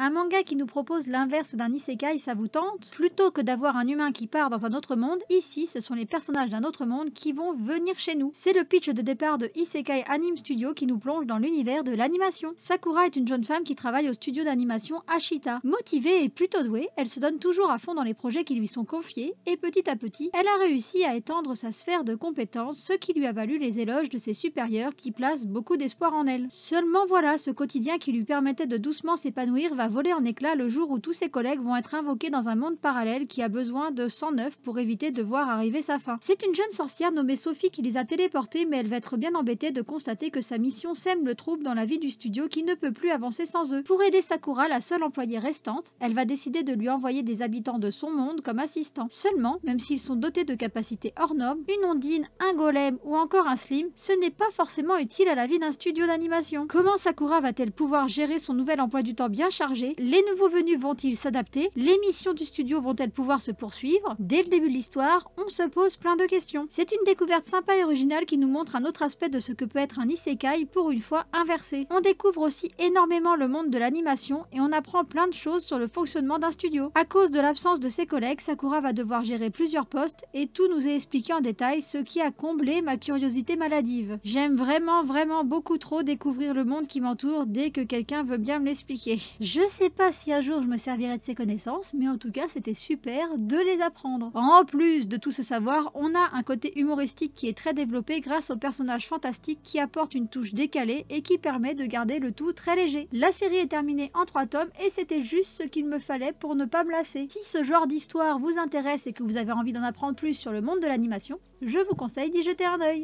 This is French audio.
Un manga qui nous propose l'inverse d'un isekai, ça vous tente? Plutôt que d'avoir un humain qui part dans un autre monde, ici ce sont les personnages d'un autre monde qui vont venir chez nous. C'est le pitch de départ de Isekai Anime Studio qui nous plonge dans l'univers de l'animation. Sakura est une jeune femme qui travaille au studio d'animation Ashita. Motivée et plutôt douée, elle se donne toujours à fond dans les projets qui lui sont confiés et petit à petit, elle a réussi à étendre sa sphère de compétences, ce qui lui a valu les éloges de ses supérieurs qui placent beaucoup d'espoir en elle. Seulement voilà, ce quotidien qui lui permettait de doucement s'épanouir va voler en éclats le jour où tous ses collègues vont être invoqués dans un monde parallèle qui a besoin de sang neuf pour éviter de voir arriver sa fin. C'est une jeune sorcière nommée Sophie qui les a téléportés, mais elle va être bien embêtée de constater que sa mission sème le trouble dans la vie du studio qui ne peut plus avancer sans eux. Pour aider Sakura, la seule employée restante, elle va décider de lui envoyer des habitants de son monde comme assistants. Seulement, même s'ils sont dotés de capacités hors normes, une ondine, un golem ou encore un slim, ce n'est pas forcément utile à la vie d'un studio d'animation. Comment Sakura va-t-elle pouvoir gérer son nouvel emploi du temps bien chargé? Les nouveaux venus vont-ils s'adapter? Les missions du studio vont-elles pouvoir se poursuivre? Dès le début de l'histoire, on se pose plein de questions. C'est une découverte sympa et originale qui nous montre un autre aspect de ce que peut être un isekai pour une fois inversé. On découvre aussi énormément le monde de l'animation et on apprend plein de choses sur le fonctionnement d'un studio. À cause de l'absence de ses collègues, Sakura va devoir gérer plusieurs postes et tout nous est expliqué en détail, ce qui a comblé ma curiosité maladive. J'aime vraiment beaucoup trop découvrir le monde qui m'entoure dès que quelqu'un veut bien me l'expliquer. Je sais pas si un jour je me servirai de ces connaissances, mais en tout cas c'était super de les apprendre. En plus de tout ce savoir, on a un côté humoristique qui est très développé grâce aux personnages fantastiques qui apportent une touche décalée et qui permet de garder le tout très léger. La série est terminée en 3 tomes et c'était juste ce qu'il me fallait pour ne pas me lasser. Si ce genre d'histoire vous intéresse et que vous avez envie d'en apprendre plus sur le monde de l'animation, je vous conseille d'y jeter un œil.